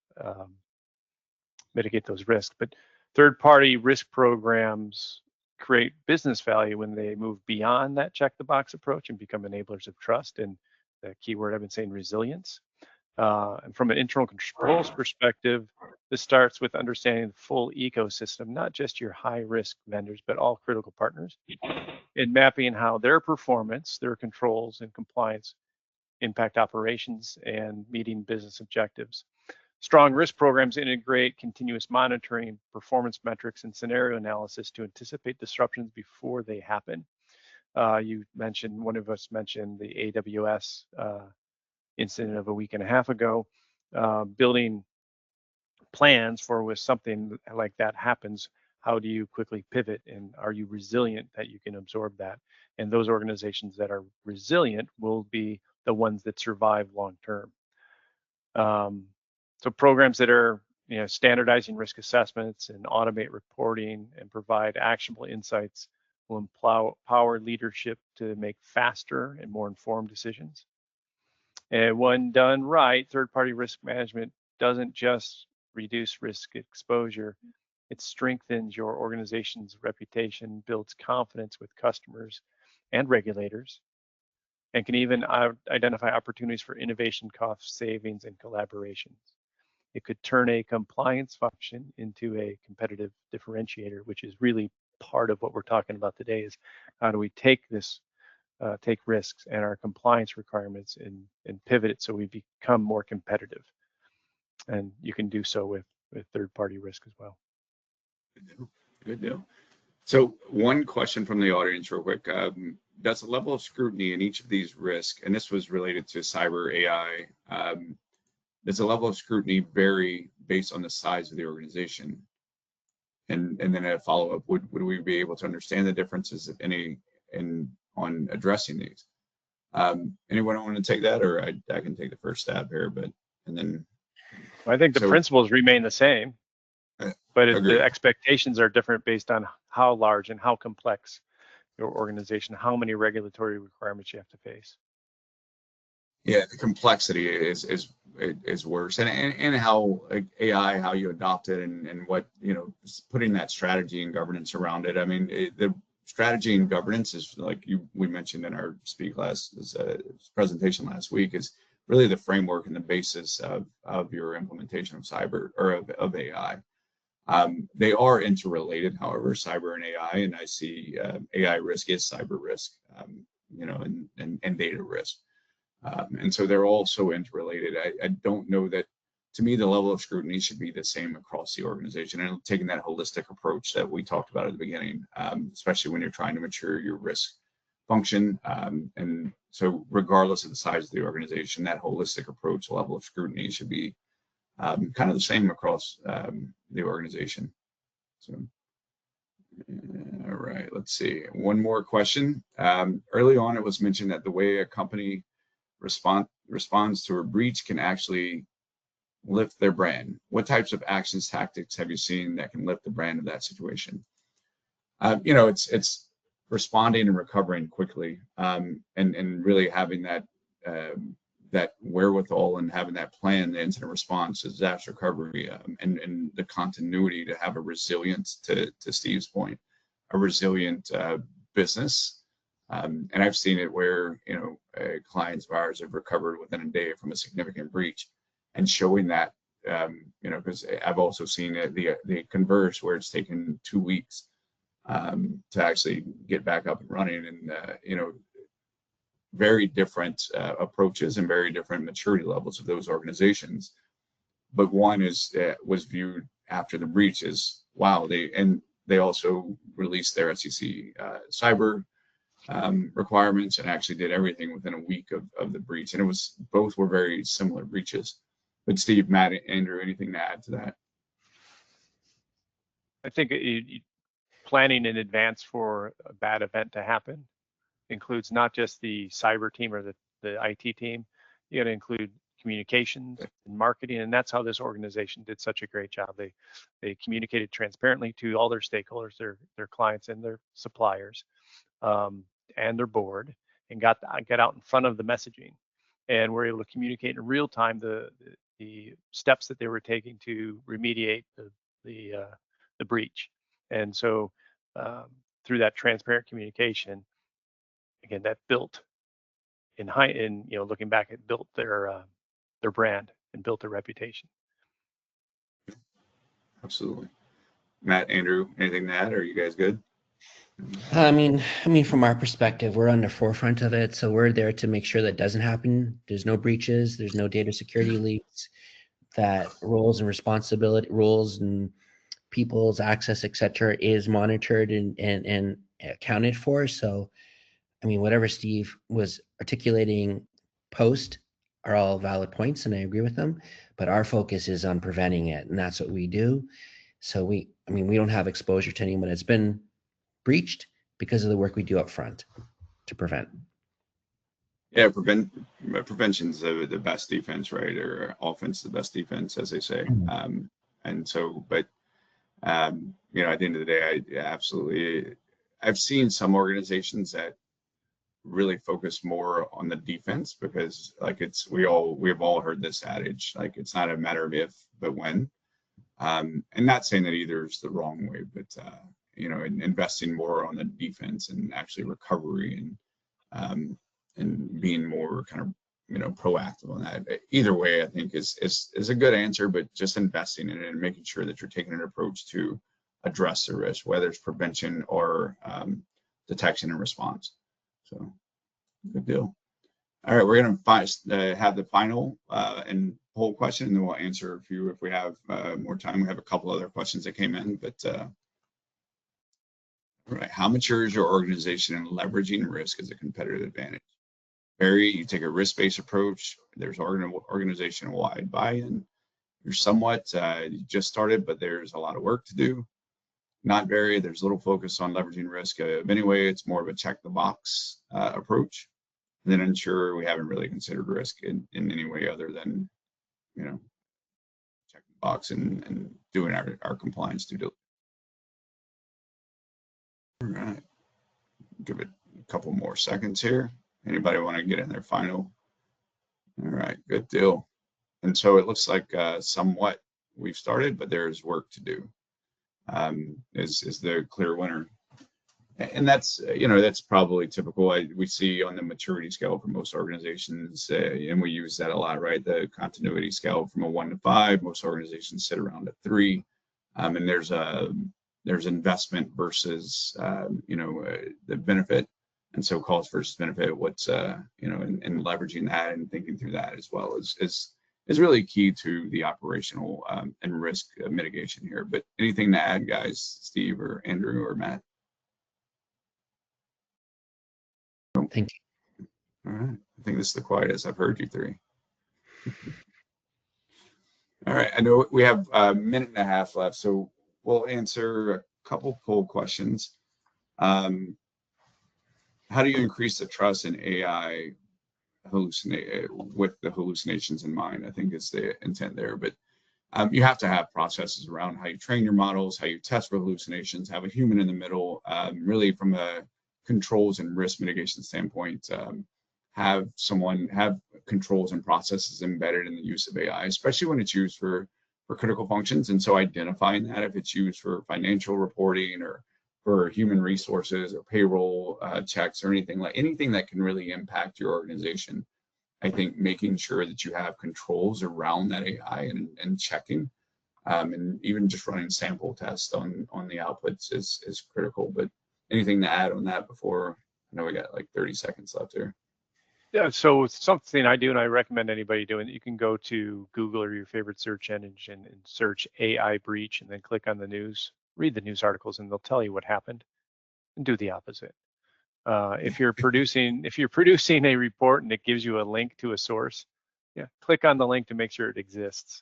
those risks. But third-party risk programs create business value when they move beyond that check the box approach and become enablers of trust, and the keyword I've been saying, resilience. And from an internal controls perspective, this starts with understanding the full ecosystem, not just your high risk vendors, but all critical partners, and mapping how their performance, their controls and compliance impact operations and meeting business objectives. Strong risk programs integrate continuous monitoring, performance metrics, and scenario analysis to anticipate disruptions before they happen. One of us mentioned the AWS incident of a week and a half ago. Building plans for when something like that happens, how do you quickly pivot, and are you resilient that you can absorb that? And those organizations that are resilient will be the ones that survive long term. So programs that are standardizing risk assessments and automate reporting and provide actionable insights will empower leadership to make faster and more informed decisions. And when done right, third-party risk management doesn't just reduce risk exposure, it strengthens your organization's reputation, builds confidence with customers and regulators, and can even identify opportunities for innovation, cost savings, and collaborations. It could turn a compliance function into a competitive differentiator, which is really part of what we're talking about today, is how do we take this take risks and our compliance requirements and pivot it so we become more competitive. And you can do so with third-party risk as well. Good deal. So one question from the audience real quick. Does the level of scrutiny in each of these risks, and this was related to cyber AI, does the level of scrutiny vary based on the size of the organization? And then a follow-up, would we be able to understand the differences, if any, on addressing these? Anyone want to take that, or I can take the first stab here, and then. I think the principles remain the same, but the expectations are different based on how large and how complex your organization, how many regulatory requirements you have to face. Yeah, the complexity is worse, and how AI, how you adopt it, and what, putting that strategy and governance around it. I mean, the strategy and governance is, like we mentioned in our presentation last week, is really the framework and the basis of your implementation of cyber, or of AI. They are interrelated, however, cyber and AI, and I see AI risk is cyber risk, and data risk. And so they're all so interrelated. I don't know that, to me, the level of scrutiny should be the same across the organization, and taking that holistic approach that we talked about at the beginning, especially when you're trying to mature your risk function. And so regardless of the size of the organization, that holistic approach, level of scrutiny, should be kind of the same across the organization. So, all right, let's see. One more question. Early on, it was mentioned that the way a company responds to a breach can actually lift their brand. What types of actions, tactics have you seen that can lift the brand of that situation? It's responding and recovering quickly, and really having that wherewithal, and having that plan, the incident response, disaster recovery, and the continuity to have a resilience, to Steve's point, a resilient business. And I've seen it where, clients of ours have recovered within a day from a significant breach, and showing that, because I've also seen the converse, where it's taken 2 weeks to actually get back up and running, and very different approaches and very different maturity levels of those organizations. But one was viewed after the breach as, wow, they also released their SEC cyber requirements, and actually did everything within a week of the breach. And both were very similar breaches. But Steve, Matt, Andrew, anything to add to that? I think planning in advance for a bad event to happen includes not just the cyber team or the IT team. You got to include communications and marketing, and that's how this organization did such a great job. They communicated transparently to all their stakeholders, their clients and their suppliers, and their board, and got out in front of the messaging, and were able to communicate in real time the steps that they were taking to remediate the breach. And so through that transparent communication, again, that built looking back, it built their brand and built their reputation. Absolutely. Matt, Andrew, anything to add? Are you guys good? I mean, from our perspective, we're on the forefront of it, so we're there to make sure that doesn't happen. There's no breaches, there's no data security leaks, that roles and people's access, etc., is monitored and accounted for. So, I mean, whatever Steve was articulating post are all valid points, and I agree with them. But our focus is on preventing it, and that's what we do. So we don't have exposure to anyone that's been breached because of the work we do up front to prevent. Yeah, prevention's the best defense, right? Or offense the best defense, as they say. Mm-hmm. And so, but at the end of the day, I've seen some organizations that really focus more on the defense, because we've all heard this adage, like, it's not a matter of if, but when. And not saying that either is the wrong way, but investing more on the defense and actually recovery, and being more kind of proactive on that. Either way, I think is a good answer, but just investing in it and making sure that you're taking an approach to address the risk, whether it's prevention or detection and response. So Good deal. All right, we're going to have the final and poll question, and then we'll answer a few if we have more time. We have a couple other questions that came in, but all right. How mature is your organization in leveraging risk as a competitive advantage? Barry, you take a risk-based approach. There's organization-wide buy-in. You're somewhat, you just started, but there's a lot of work to do. Not very, there's little focus on leveraging risk. Anyway, it's more of a check the box approach. And then ensure we haven't really considered risk in any way other than, you know, checking the box and doing our compliance due diligence. All right, give it a couple more seconds here. Anybody want to get in their final? All right, good deal. And so it looks like somewhat we've started, but there's work to do. Is the clear winner. And that's, you know, that's probably typical. We see on the maturity scale for most organizations, and we use that a lot, right? The continuity scale from a 1 to 5. Most organizations sit around a 3, and there's investment versus, you know, the benefit, and so cost versus benefit. What's you know, and leveraging that and thinking through that as well is really key to the operational and risk mitigation here. But anything to add, guys? Steve or Andrew or Matt? Thank you. All right. I think this is the quietest I've heard you three. All right. I know we have a minute and a half left, so we'll answer a couple poll questions. How do you increase the trust in AI with the hallucinations in mind? I think is the intent there, but you have to have processes around how you train your models, how you test for hallucinations, have a human in the middle, really from a controls and risk mitigation standpoint, have controls and processes embedded in the use of AI, especially when it's used for critical functions. And so identifying that if it's used for financial reporting or for human resources or payroll checks or anything that can really impact your organization, I think making sure that you have controls around that AI and checking, and even just running sample tests on the outputs is critical. But anything to add on that before? I know we got like 30 seconds left here. Yeah, so it's something I do and I recommend anybody doing. You can go to Google or your favorite search engine and search AI breach and then click on the news, read the news articles, and they'll tell you what happened, and do the opposite. If you're producing a report and it gives you a link to a source, yeah, click on the link to make sure it exists.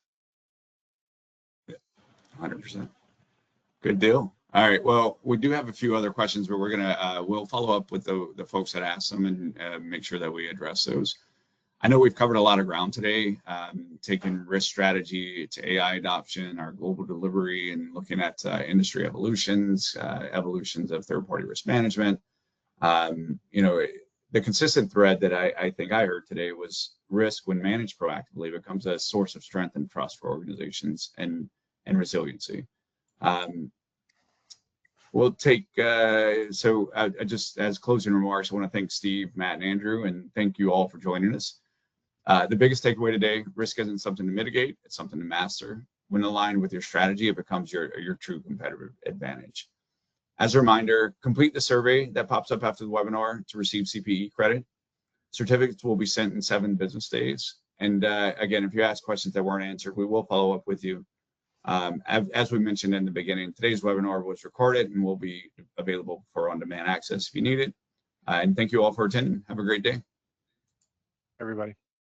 100%. Good deal. All right. Well, we do have a few other questions, but we'll follow up with the folks that asked them and make sure that we address those. I know we've covered a lot of ground today, taking risk strategy to AI adoption, our global delivery, and looking at industry evolutions of third-party risk management. You know, the consistent thread that I think I heard today was risk, when managed proactively, becomes a source of strength and trust for organizations and resiliency. We'll take, so just as closing remarks, I want to thank Steve, Matt, and Andrew, and thank you all for joining us. The biggest takeaway today: risk isn't something to mitigate, it's something to master. When aligned with your strategy, it becomes your true competitive advantage. As a reminder, complete the survey that pops up after the webinar to receive CPE credit. Certificates will be sent in 7 business days. And again, if you ask questions that weren't answered, we will follow up with you. As we mentioned in the beginning, today's webinar was recorded and will be available for on-demand access if you need it. And thank you all for attending. Have a great day. Everybody.